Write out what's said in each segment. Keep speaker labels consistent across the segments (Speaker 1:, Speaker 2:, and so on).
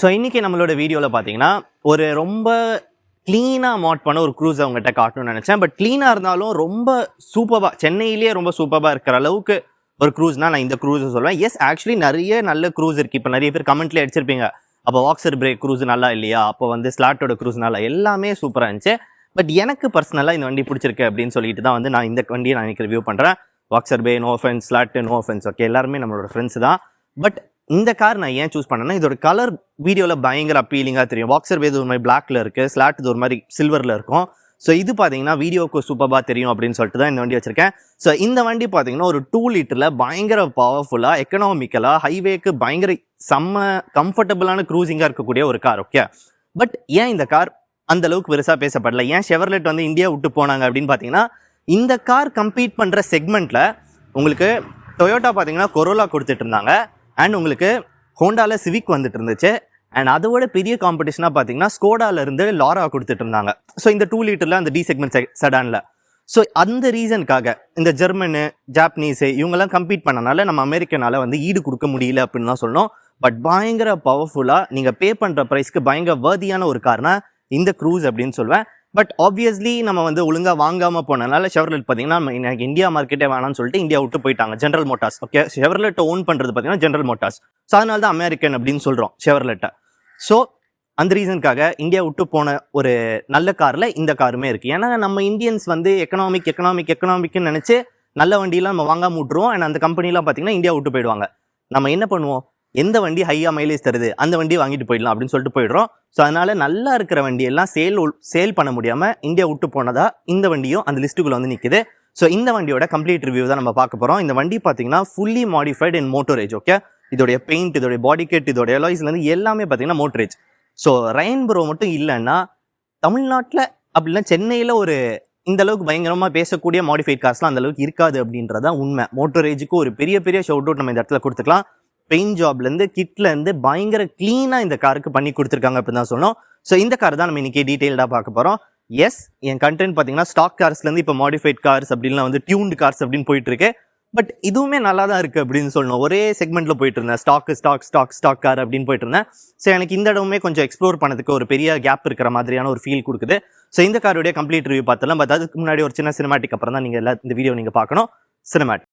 Speaker 1: So இன்றைக்கி நம்மளோட வீடியோவில் பார்த்தீங்கன்னா ஒரு ரொம்ப க்ளீனாக மாட் பண்ண ஒரு க்ரூஸ் அவங்ககிட்ட காட்டணும்னு நினச்சேன். பட் க்ளீனாக இருந்தாலும் ரொம்ப சூப்பராக, சென்னையிலேயே ரொம்ப சூப்பராக இருக்கிற அளவுக்கு ஒரு க்ரூஸ்னால் நான் இந்த க்ரூஸை சொல்லுவேன். எஸ், ஆக்சுவலி நிறைய நல்ல க்ரூஸ் இருக்குது. இப்போ நிறைய பேர் கமெண்ட்லேயே அடிச்சிருப்பீங்க, அப்போ வாக்ஸர் பிரேக் க்ரூஸ் நல்லா இல்லையா, அப்போ வந்து ஸ்லாட்டோட க்ரூஸ் நல்லா, எல்லாமே சூப்பராக இருந்துச்சு. பட் எனக்கு பர்சனலாக இந்த வண்டி பிடிச்சிருக்கு அப்படின்னு சொல்லிட்டு தான் வந்து நான் இந்த வண்டியை நான் எனக்கு ரிவ்யூ பண்ணுறேன். வாக்ஸர் பே no offence, slot no offence, okay, எல்லாருமே நம்மளோட ஃப்ரெண்ட்ஸ் தான். பட் இந்த கார் நான் ஏன் சூஸ் பண்ணேன்னா, இதோட கலர் வீடியோவில் பயங்கர அப்பீலிங்காக தெரியும். வாக்ஸர் பே ஒரு மாதிரி பிளாக்ல இருக்குது, ஸ்லாட் இது ஒரு மாதிரி சில்வரில் இருக்கும். ஸோ இது பார்த்தீங்கன்னா வீடியோக்கு சூப்பராக தெரியும் அப்படின்னு சொல்லிட்டு தான் இந்த வண்டி வச்சிருக்கேன். ஸோ இந்த வண்டி பார்த்தீங்கன்னா ஒரு 2 லிட்டரில் பயங்கர பவர்ஃபுல்லாக, எக்கனாமிக்கலாக, ஹைவேக்கு பயங்கர செம்ம கம்ஃபர்டபுளான க்ரூசிங்காக இருக்கக்கூடிய ஒரு கார். ஓகே, பட் ஏன் இந்த கார் அந்த அளவுக்கு பெருசாக பேசப்படல, ஏன் ஷெவர்லெட் வந்து இந்தியா விட்டு போனாங்க அப்படின்னு பார்த்தீங்கன்னா, இந்த கார் கம்பீட் பண்ணுற செக்மெண்ட்டில் உங்களுக்கு டொயோட்டா பார்த்தீங்கன்னா கொரோலா கொடுத்துட்டு இருந்தாங்க, அண்ட் உங்களுக்கு ஹோண்டாவில் சிவிக் வந்துட்டு இருந்துச்சு, அண்ட் அதோட பெரிய காம்படிஷனாக பார்த்தீங்கன்னா ஸ்கோடாவிலேருந்து லாரா கொடுத்துட்டு இருந்தாங்க. ஸோ இந்த 2 லிட்டரில் அந்த டி செக்மெண்ட் செடானில். ஸோ அந்த ரீசனுக்காக இந்த ஜெர்மனு, ஜாப்பனீஸு இவங்கெல்லாம் கம்பீட் பண்ணனால நம்ம அமெரிக்கனால் வந்து ஈடு கொடுக்க முடியல அப்படின்னு தான் சொல்லணும். பட் பயங்கர பவர்ஃபுல்லாக நீங்கள் பே பண்ணுற ப்ரைஸ்க்கு பயங்கர வர்தியான ஒரு கார்னா இந்த க்ரூஸ் அப்படின்னு சொல்லுவேன். பட் ஆப்வியஸ்லி நம்ம வந்து ஒழுங்காக வாங்காமல் போனதுனால ஷெவர்லெட் பார்த்தீங்கன்னா எனக்கு இந்தியா மார்க்கெட்டே வேணாம்னு சொல்லிட்டு இந்தியா விட்டு போயிட்டாங்க. ஜென்ரல் மோட்டார்ஸ், ஓகே, ஷெவர்லெட்டை ஓன் பண்ணுறது பார்த்தீங்கன்னா ஜென்ரல் மோட்டார்ஸ். ஸோ அதனால தான் அமெரிக்கன் அப்படின்னு சொல்கிறோம் ஷெவர்லெட்டை. ஸோ அந்த ரீசனுக்காக இந்தியா விட்டு போன ஒரு நல்ல காரில் இந்த காருமே இருக்குது. ஏன்னா நம்ம இந்தியன்ஸ் வந்து எக்கனாமிக்னு நினச்சி நல்ல வண்டியெலாம் நம்ம வாங்காம விட்டுருவோம். அண்ட் அந்த கம்பெனிலாம் பார்த்தீங்கன்னா இந்தியா விட்டு போயிடுவாங்க. நம்ம என்ன பண்ணுவோம், எந்த வண்டி ஹையாக மைலேஜ் தருது அந்த வண்டியை வாங்கிட்டு போயிடலாம் அப்படின்னு சொல்லிட்டு போயிடுறோம். ஸோ அதனால் நல்லா இருக்கிற வண்டியெல்லாம் சேல் பண்ண முடியாமல் இந்தியா விட்டு போனதா இந்த வண்டியும் அந்த லிஸ்ட்டுக்குள்ளே வந்து நிற்குது. ஸோ இந்த வண்டியோட கம்ப்ளீட் ரிவ்யூ தான் நம்ம பார்க்க போகிறோம். இந்த வண்டி பார்த்தீங்கன்னா ஃபுல்லி மாடிஃபைட் இன் மோட்டோரேஜ். ஓகே, இதோடைய பெயிண்ட், இதோடைய பாடி கிட், இதோடைய எலாய்ஸ்லேருந்து எல்லாமே பார்த்தீங்கன்னா மோட்டரேஜ். ஸோ ரயன் ப்ரோ மட்டும் இல்லைன்னா தமிழ்நாட்டில் அப்படின்னா சென்னையில் ஒரு இந்த அளவுக்கு பயங்கரமாக பேசக்கூடிய மாடிஃபைட் கார்ஸ்லாம் அந்த அளவுக்கு இருக்காது அப்படின்றதான் உண்மை. மோட்டரேஜுக்கு ஒரு பெரிய ஷவுட் அவுட் நம்ம இந்த இடத்துல கொடுத்துக்கலாம். பெயிண்ட் ஜாப்லேருந்து கிட்லேருந்து பயங்கர க்ளீனாக இந்த காருக்கு பண்ணி கொடுத்துருக்காங்க அப்படின்னு தான் சொல்லணும். ஸோ இந்த கார் தான் நம்ம இன்றைக்கி டீட்டெயில்டாக பார்க்க போகிறோம். எஸ், என் கண்டென்ட் பார்த்தீங்கன்னா ஸ்டாக் கார்ஸ்லேருந்து இப்போ மாடிஃபைட் கார்ஸ் அப்படின்லாம் வந்து டியூன்டு கார்ஸ் அப்படின்னு போயிட்டுருக்கு. பட் இதுவுமே நல்லா தான் இருக்குது அப்படின்னு சொல்லணும். ஒரே செக்மெண்ட்டில் போயிட்டு இருந்தேன், ஸ்டாக் கார் அப்படின்னு போயிட்டு இருந்தேன். ஸோ எனக்கு இந்த இடமே கொஞ்சம் எக்ஸ்ப்ளோர் பண்ணதுக்கு ஒரு பெரிய கேப் இருக்கிற மாதிரியான ஒரு ஃபீல் கொடுக்குது. ஸோ இந்த காரோடைய கம்ப்ளீட் ரிவ்யூ பார்த்தலாம். பட் அதுக்கு முன்னாடி ஒரு சின்ன சினிமாட்டிக் அப்புறம் தான் நீங்கள் இந்த வீடியோ நீங்கள் பார்க்கணும். சினிமாட்டிக்.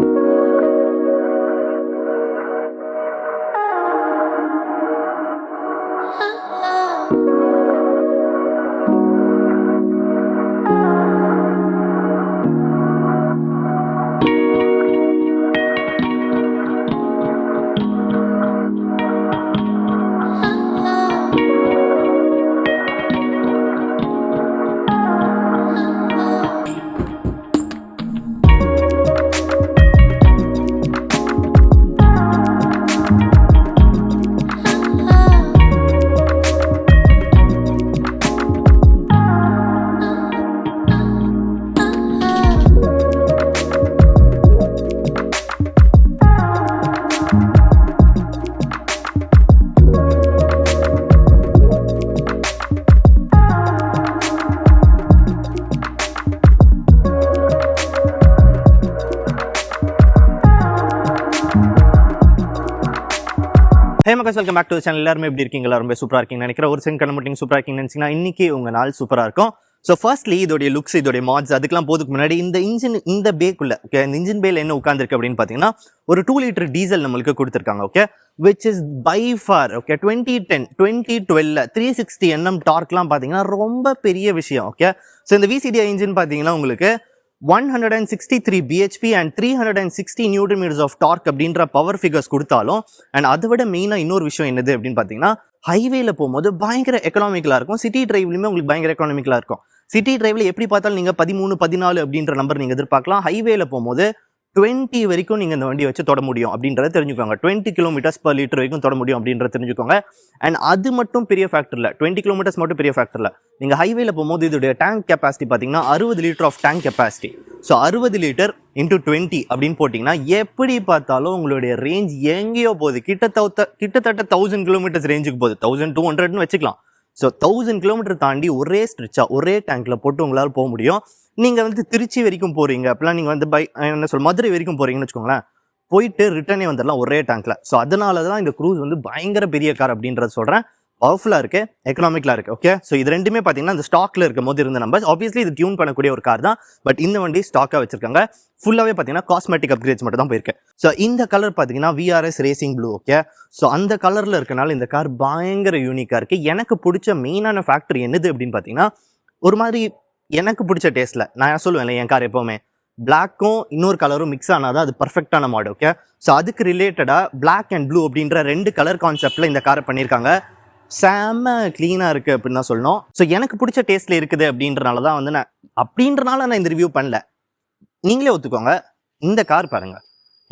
Speaker 1: ஹே மக்கள், வெல்கம் பேக் டு சேனல். எல்லாருமே எப்படி இருக்கீங்களா? ரொம்ப சூப்பராக இருக்கீங்கன்னு நினைக்கிறேன். ஒரு செகண்ட் கண்ண சுப்பராக இருக்கீங்கன்னு நினச்சிங்கன்னா இன்றைக்கி உங்கள் நாள் சூப்பராக இருக்கும். ஸோ ஃபர்ஸ்ட்லி இதோடைய லுக்ஸ், இதோடைய மாட்ஸ், அதுக்கெல்லாம் போதுக்கு முன்னாடி இந்த இன்ஜின், இந்த பேக்குள்ள, ஓகே, இந்த இன்ஜின் பேல என்ன உட்காந்துருக்கு அப்படின்னு பார்த்தீங்கன்னா ஒரு 2 லிட்டர் டீசல் நம்மளுக்கு கொடுத்துருக்காங்க. Okay, which is by far, okay, 2012 360 Nm டார்க்லாம் பார்த்தீங்கன்னா ரொம்ப பெரிய விஷயம். ஓகே, ஸோ இந்த VCDI இன்ஜின் பார்த்தீங்கன்னா உங்களுக்கு 163 bhp and 360 Nm of torque அப்படின்ற பவர் ஃபிகர்ஸ் கொடுத்தாலும், அண்ட் அதை விட மெயினாக இன்னொரு விஷயம் என்னது அப்படின்னு பார்த்தீங்கன்னா, ஹைவேல போகும்போது பயங்கர எக்கனாமிக்கலாக இருக்கும். சிட்டி டிரைவ்லையுமே உங்களுக்கு பயங்கர எக்கனாமிக்கலாக இருக்கும். சிட்டி டிரைவில் எப்படி பார்த்தாலும் நீங்கள் 13, 14 அப்படின்ற நம்பர் நீங்கள் எதிர்பார்க்கலாம். ஹைவேல போகும்போது 20 வரைக்கும் நீங்கள் இந்த வண்டியை வச்சு தொட முடியும் அப்படின்றத தெரிஞ்சுக்கோங்க. 20 km/L வரைக்கும் தொட முடியும் அப்படின்றத தெரிஞ்சுக்கோங்க. அண்ட் அது மட்டும் பெரிய ஃபேக்டர் இல்லை, 20 km மட்டும் பெரிய ஃபேக்டர் இல்லை. நீங்கள் ஹைவேல போகும்போது இதோடைய டேங்க் கெப்பாசிட்டி பார்த்தீங்கன்னா 60 litre of tank capacity. So 60 litre into 20 அப்படின்னு போட்டிங்கன்னா எப்படி பார்த்தாலும் உங்களுடைய ரேஞ்ச் எங்கேயோ போகுது. கிட்டத்தட்ட 1000 km ரேஞ்சுக்கு போகுது. 1200ன்னு வச்சுக்கலாம். ஸோ 1000 km தாண்டி ஒரே ஸ்ட்ரிச்சாக ஒரே டேங்க்கில் போட்டு உங்களால் போக முடியும். நீங்கள் வந்து திருச்சி வரைக்கும் போகிறீங்க அப்படிலாம், நீங்கள் வந்து மதுரை வரைக்கும் போகிறீங்கன்னு வச்சுக்கோங்களேன், போயிட்டு ரிட்டர்னே வந்துடலாம் ஒரே டேங்க்கில். ஸோ அதனால தான் இந்த க்ரூஸ் வந்து பயங்கர பெரிய கார் அப்படின்றத சொல்கிறேன். பவர்ஃபுல்லாக இருக்குது, எக்கனாமிக்கலாக இருக்குது. ஓகே, ஸோ இது ரெண்டுமே பார்த்தீங்கன்னா இந்த ஸ்டாக்ல இருக்கும் போது இருந்த நம்பர்ஸ். ஆப்வியஸ்லி இது டியூன் பண்ணக்கூடிய ஒரு கார் தான், பட் இந்த வண்டி ஸ்டாக்காக வச்சிருக்காங்க. ஃபுல்லாகவே பார்த்தீங்கன்னா காஸ்மெட்டிக் அப்கிரேட்ஸ் மட்டும் தான் போயிருக்கு. ஸோ இந்த கலர் பார்த்தீங்கன்னா VRS racing blue. Okay, so அந்த கலரில் இருக்கனால இந்த கார் பயங்கர யூனிக்காக இருக்குது. எனக்கு பிடிச்ச மெயினான ஃபேக்டர் என்னது அப்படின்னு பார்த்தீங்கன்னா, ஒரு மாதிரி எனக்கு பிடிச்ச டேஸ்ட்டில் நான் சொல்லுவேன் என் கார் எப்போவுமே பிளாக்கும் இன்னொரு கலரும் மிக்ஸ் ஆனால் தான் அது பர்ஃபெக்டான மாடல். ஓகே, ஸோ அதுக்கு ரிலேட்டடாக பிளாக் அண்ட் ப்ளூ அப்படின்ற 2 கலர் கான்செப்டில் இந்த காரை பண்ணியிருக்காங்க. செம்ம க்ளீனாக இருக்குது அப்படின்னு தான் சொல்லணும். ஸோ எனக்கு பிடிச்ச டேஸ்ட்டில் இருக்குது அப்படின்றனால தான் வந்து நான் இந்த ரிவ்யூ பண்ணல. நீங்களே ஒத்துக்கோங்க, இந்த கார் பாருங்கள்.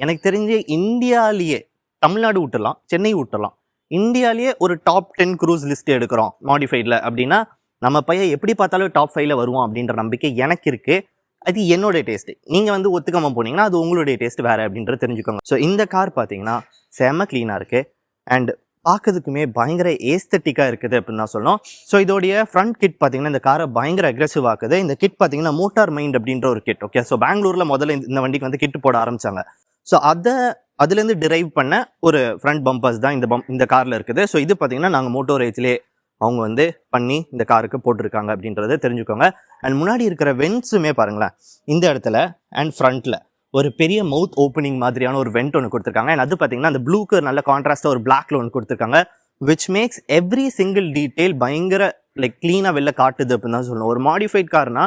Speaker 1: எனக்கு தெரிஞ்சு இந்தியாவிலேயே தமிழ்நாடு விட்டுடலாம், சென்னை விட்டுடலாம், இந்தியாவிலேயே ஒரு டாப் 10 க்ரூஸ் லிஸ்ட் எடுக்கிறோம் மாடிஃபைடில் அப்படின்னா நம்ம பையன் எப்படி பார்த்தாலும் டாப் 5ல வருவோம் அப்படின்ற நம்பிக்கை எனக்கு இருக்குது. அது என்னோட டேஸ்ட்டு. நீங்கள் வந்து ஒத்துக்காமல் போனீங்கன்னா அது உங்களுடைய டேஸ்ட் வேறு அப்படின்றத தெரிஞ்சுக்கோங்க. ஸோ இந்த கார் பார்த்தீங்கன்னா செம்ம க்ளீனாக இருக்குது அண்ட் பார்க்கறதுக்குமே பயங்கர ஏஸ்தட்டிக்காக இருக்குது அப்படின்னு தான் சொல்லணும். ஸோ இதோடைய ஃப்ரண்ட் கிட் பார்த்தீங்கன்னா இந்த காரை பயங்கர அக்ரெசிவ் ஆக்குது. இந்த கிட் பார்த்தீங்கன்னா மோட்டார் மைண்ட் அப்படின்ற ஒரு கிட். ஓகே, ஸோ பெங்களூரில் முதல்ல இந்த வண்டிக்கு வந்து கிட் போட ஆரம்பித்தாங்க. ஸோ அதுலேருந்து டிரைவ் பண்ண ஒரு ஃப்ரண்ட் பம்பர்ஸ் தான் இந்த காரில் இருக்குது. ஸோ இது பார்த்தீங்கன்னா நாங்கள் மோட்டோர் ஏஜ்லேயே அவங்க வந்து பண்ணி இந்த காருக்கு போட்டிருக்காங்க அப்படின்றத தெரிஞ்சுக்கோங்க. அண்ட் முன்னாடி இருக்கிற வென்ட்ஸுமே பாருங்களேன், இந்த இடத்துல அண்ட் ஃப்ரண்ட்டில் ஒரு பெரிய மவுத் ஓப்பனிங் மாதிரியான ஒரு வெண்ட் ஒன்று கொடுத்துருக்காங்க. அண்ட் அது பார்த்தீங்கன்னா அந்த ப்ளூக்கு நல்ல கான்ட்ராஸ்டாக ஒரு பிளாக்ல ஒன்று கொடுத்துருக்காங்க. Which maths every single detail பயங்கர க்ளீனாக வெளில காட்டுது அப்படின்னு தான் சொல்லணும். ஒரு மாடிஃபைட் கார்னா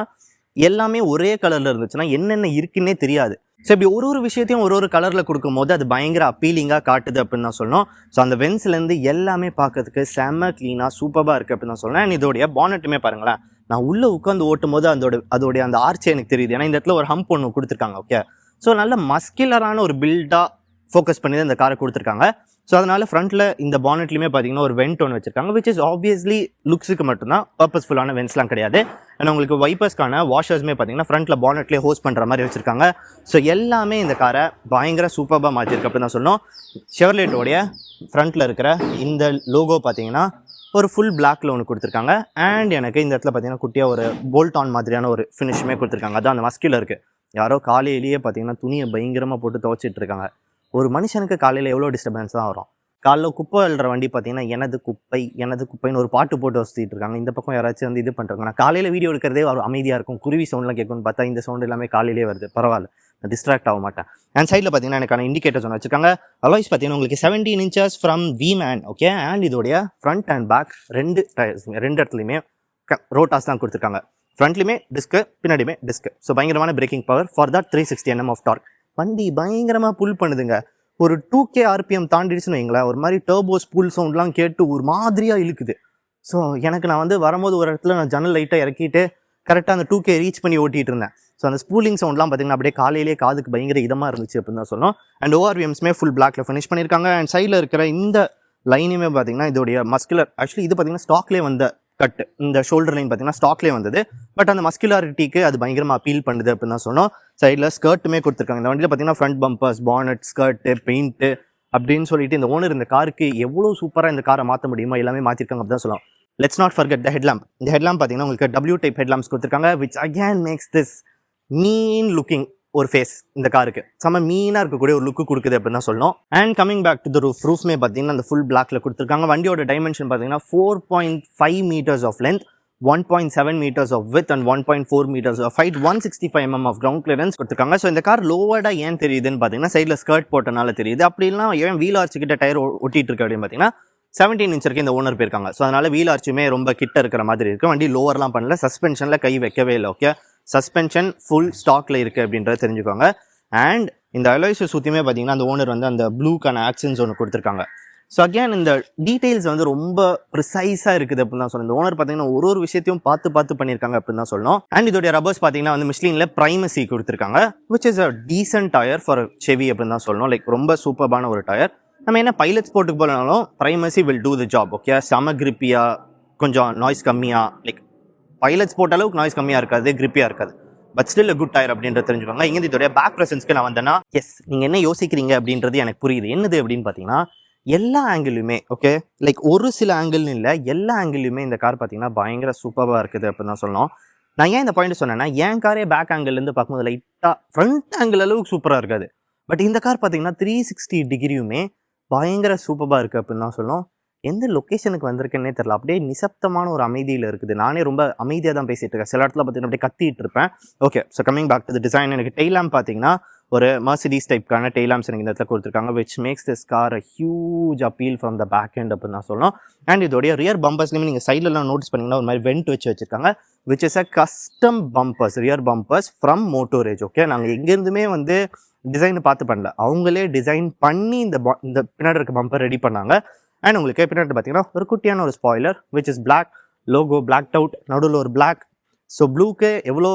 Speaker 1: எல்லாமே ஒரே கலரில் இருந்துச்சுன்னா என்னென்ன இருக்குன்னே தெரியாது. ஸோ இப்படி ஒரு விஷயத்தையும் ஒரு கலரில் கொடுக்கும் போது அது பயங்கர அப்பீலிங்காக காட்டுது அப்படின்னு தான் சொல்லணும். ஸோ அந்த வென்ஸ்லேருந்து எல்லாமே பார்க்கறதுக்கு செம்ம க்ளீனாக சூப்பராக இருக்குது அப்படின்னு தான் சொல்லணும். அண்ட் இதோடைய பானட்டுமே பாருங்களேன், நான் உள்ளே உட்காந்து ஓட்டும் போது அதோடைய அந்த ஆர்ச்சி எனக்கு தெரியுது. ஏன்னா இந்த இடத்துல ஒரு ஹம்ப் ஒன்று கொடுத்துருக்காங்க. ஓகே, ஸோ நல்ல மஸ்குலரான ஒரு பில்டாக ஃபோக்கஸ் பண்ணி தான் இந்த காரை கொடுத்துருக்காங்க. ஸோ அதனால் ஃப்ரண்ட்டில் இந்த பானட்லையுமே பார்த்தீங்கன்னா ஒரு வெண்ட் ஒன்று வச்சிருக்காங்க. விச் இஸ் ஆப்வியஸ்லி லுக்ஸுக்கு மட்டும்தான், பர்பஸ்ஃபுல்லான வென்ட்ஸ்லாம் கிடையாது. அண்ட் உங்களுக்கு வைப்பர்ஸ்க்கான வாஷர்ஸுமே பார்த்தீங்கன்னா ஃப்ரண்ட்டில் பானட்லேயே ஹோஸ்ட் பண்ணுற மாதிரி வச்சுருக்காங்க. ஸோ எல்லாமே இந்த காரை பயங்கர சூப்பராக மாற்றிருக்கு அப்படின்னு தான் சொல்லணும். ஷெவர்லேட்டோடைய ஃப்ரண்ட்டில் இருக்கிற இந்த லோகோ பார்த்தீங்கன்னா ஒரு ஃபுல் பிளாக்ல ஒன்று கொடுத்துருக்காங்க. அண்ட் எனக்கு இந்த இடத்துல பார்த்தீங்கன்னா குட்டியாக ஒரு போல்ட் ஆன் மாதிரியான ஒரு ஃபினிஷுமே கொடுத்துருக்காங்க. அதான் அந்த மஸ்கில் இருக்குது. யாரோ காலையிலேயே பார்த்தீங்கன்னா துணியை பயங்கரமாக போட்டு துவைச்சிட்டு இருக்காங்க. ஒரு மனுஷனுக்கு காலையில் எவ்வளோ டிஸ்டர்பன்ஸ் தான் வரும். காலைல குப்பை அள்ளுற வண்டி பார்த்தீங்கன்னா எனது குப்பைன்னு ஒரு பாட்டு போட்டு வச்சுட்டு இருக்காங்க. இந்த பக்கம் யாராச்சும் வந்து இது பண்ணுறாங்க. நான் காலையில் வீடியோ எடுக்கிறதே ஒரு அமைதியாக இருக்கும், குருவி சவுண்ட்லாம் கேட்கும்னு பார்த்தா இந்த சவுண்ட் எல்லாமே காலையிலே வருது. பரவாயில்ல, நான் டிஸ்ட்ராக்ட் ஆக மாட்டேன். அண்ட் சைடில் பார்த்தீங்கன்னா எனக்கான இண்டிகேட்டர்ஸ் ஒன்று வச்சுருக்காங்க. அலாய்ஸ் பார்த்தீங்கன்னா உங்களுக்கு 17 inches from V-Man. Okay, and இதோடைய ஃப்ரண்ட் அண்ட் பேக் ரெண்டு இடத்துலையுமே ரோட்டாஸ் தான் கொடுத்துருக்காங்க. ஃப்ரண்ட்லையுமே டிஸ்க்கு, பின்னாடியுமே டிஸ்க்கு. ஸோ பயங்கரமான braking power for that 360 Nm of torque. வண்டி பயங்கரமாக புல் பண்ணுதுங்க. ஒரு 2K RPM தாண்டிடுச்சுன்னு வைங்களேன், ஒரு மாதிரி டர்போஸ் புல் சவுண்ட்லாம் கேட்டு ஒரு மாதிரியாக இழுக்குது. ஸோ நான் வந்து வரும்போது ஒரு இடத்துல நான் ஜன்னல் லைட்டாக இறக்கிட்டு கரெக்டாக அந்த 2K ரீச் பண்ணி ஓட்டிகிட்டு இருந்தேன். ஸோ அந்த ஸ்பூலிங் சவுண்ட்லாம் பார்த்தீங்கன்னா அப்படியே காலையிலேயே காதுக்கு பயங்கர இதமாக இருந்துச்சு அப்படின்னு தான் சொல்லணும். அண்ட் ORVMஸுமே ஃபுல் பிளாக்ல ஃபினிஷ் பண்ணியிருக்காங்க. அண்ட் சைடில் இருக்கிற இந்த லைனுமே பார்த்தீங்கன்னா இதோடைய மஸ்குலர், ஆக்சுவலி இது பார்த்தீங்கன்னா ஸ்டாக்லேயே வந்த கட். இந்த ஷோல்டர் லைன் பார்த்தீங்கன்னா ஸ்டாக்லேயே வந்தது. பட் அந்த மஸ்குலாரிட்டிக்கு அது பயங்கரமாக அப்பீல் பண்ணுது அப்படின்னு தான் சொன்னோம். சைடில் ஸ்கர்ட்டுமே கொடுத்துருக்காங்க. இந்த வண்டியில் பார்த்தீங்கன்னா front bumpers, bonnet, skirt, paint அப்படின்னு சொல்லிட்டு இந்த ஓனர் இந்த காருக்கு எவ்வளோ சூப்பராக இந்த காரை மாற்ற முடியுமோ எல்லாமே மாற்றிருக்காங்க அப்படி தான் சொல்லலாம். Let's not forget the headlamp. இந்த ஹெட்லாம்ப் பார்த்தீங்கன்னா உங்களுக்கு W டைப் ஹெட்லாம்ப்ஸ் கொடுத்துருக்காங்க. Which again makes this mean looking ஒரு ஃபேஸ் இந்த காருக்கு செம்ம மீனாக இருக்கக்கூடிய ஒரு லுக்கு கொடுக்குது அப்படின்னு தான் சொல்லணும். And coming back to the ரூஃப்மே பார்த்தீங்கன்னா அந்த ஃபுல் பிளாக்ல கொடுத்துருக்காங்க. வண்டியோட டைமென்ஷன் பார்த்தீங்கன்னா 4.5 meters of length, 1.7 meters of width and 1.4 meters of height, 165 mm of ground clearance கொடுத்துருக்காங்க. ஸோ இந்த கார் லோவர்டா ஏன் தெரியுதுன்னு பார்த்தீங்கன்னா சைடில் ஸ்கர்ட் போட்டனால தெரியுது. அப்படின்னா ஏன் வீல் ஆர்ச் கிட்ட டயர் ஒட்டிட்டு இருக்கு அப்படின்னு பார்த்தீங்கன்னா 17 inch வரைக்கும் இந்த ஓனர் போயிருக்காங்க. ஸோ அதனால வீல் ஆர்ச்சுமே ரொம்ப கிட்ட இருக்கிற மாதிரி இருக்கு. வண்டி லோவர்லாம் பண்ணல, சஸ்பென்ஷனில் கை வைக்கவே இல்லை. ஓகே, சஸ்பென்ஷன் ஃபுல் ஸ்டாக்ல இருக்குது அப்படின்றத தெரிஞ்சுக்கோங்க. அண்ட் இந்த அலாய்ஸை சுற்றியுமே பார்த்தீங்கன்னா அந்த ஓனர் வந்து அந்த ப்ளூக்கான ஆக்சன்ஸ் ஒன்று கொடுத்துருக்காங்க. ஸோ அகேன் இந்த டீட்டெயில்ஸ் வந்து ரொம்ப ப்ரிசைஸாக இருக்குது அப்படின்னு தான் சொல்லணும். இந்த ஓனர் பார்த்தீங்கன்னா ஒரு விஷயத்தையும் பார்த்து பண்ணியிருக்காங்க அப்படின்னு தான் சொல்லணும். அண்ட் இதோடைய ரப்பர்ஸ் பார்த்தீங்கன்னா வந்து மிஷ்லினில் பிரைமசி கொடுத்துருக்காங்க. Which is a decent tyre for Chevy அப்படின்னு தான் சொல்லணும். லைக் ரொம்ப சூப்பரான ஒரு டயர். நம்ம என்ன பைலட் ஸ்போர்ட்டுக்கு போனாலும் Primacy will do the job. Okay, செம கிரிப்பியாக, கொஞ்சம் நாய்ஸ் கம்மியாக, லைக் பைலட்ஸ் போட்ட அளவுக்கு நாய்ஸ் கம்மியாக இருக்காது, கிரிப்பியாக இருக்காது. பட் ஸ்டில் குட் டயர் அப்படின்ற தெரிஞ்சுக்கோங்க. இங்கே இதோடைய பேக் ப்ரெசன்ஸ்க்கு நான் வந்தேன்னா எஸ் நீங்கள் என்ன யோசிக்கிறீங்க அப்படின்றது எனக்கு புரியுது. என்னது அப்படின்னு பார்த்தீங்கன்னா எல்லா ஆங்கிளுமே ஓகே, லைக் ஒரு சில ஆங்கிள்னு இல்லை, எல்லா ஆங்கிளுமே இந்த கார் பார்த்தீங்கன்னா பயங்கர சூப்பராக இருக்குது அப்படின்னு தான் சொல்லணும். நான் ஏன் இந்த பாயிண்ட் சொன்னேன்னா என் காரே பேக் ஆங்கிள்லேருந்து பார்க்கும்போது லைட்டாக ஃப்ரண்ட் ஆங்கிள் அளவுக்கு சூப்பராக இருக்காது. பட் இந்த கார் பார்த்தீங்கன்னா 360 டிகிரியுமே பயங்கர சூப்பராக இருக்குது அப்படின்னு தான் சொல்லணும். எந்த லொக்கேஷனுக்கு வந்திருக்கேன்னே தெரியல. அப்படியே நிசப்தமான ஒரு அமைதியில் இருக்குது. நானே ரொம்ப அமைதியாக தான் பேசிகிட்டு இருக்கேன். சில இடத்துல பார்த்தீங்கன்னா அப்படியே கத்திட்டு இருப்பேன். Okay, so coming back to the design. எனக்கு டெய்ல் லேம்ப் பார்த்தீங்கன்னா ஒரு மர்சிடிஸ் டைப்க்கான டெய்ல் லேம்ப்ஸ் எனக்கு இந்த இடத்துல கொடுத்துருக்காங்க, which makes this car a huge appeal from the back end அப்படின்னு தான் சொல்லணும். அண்ட் இதோடைய ரியர் பம்பர்ஸ்லையுமே நீங்கள் சைட்லலாம் நோட்டீஸ் பண்ணிங்கன்னா ஒரு மாதிரி வெண்ட் வச்சிருக்காங்க, which is a custom bumpers, rear bumpers from Motorage. Okay, நாங்கள் எங்கேருந்துமே வந்து டிசைன் பார்த்து பண்ணல, அவங்களே டிசைன் பண்ணி இந்த பின்னாடி இருக்க பம்பர் ரெடி பண்ணாங்க. அண்ட் உங்களுக்கு பின்னாடி பார்த்தீங்கன்னா ஒரு குட்டியான ஒரு spoiler, which is black logo, black out, நடுவில் ஒரு பிளாக். ஸோ ப்ளூக்கு எவ்வளோ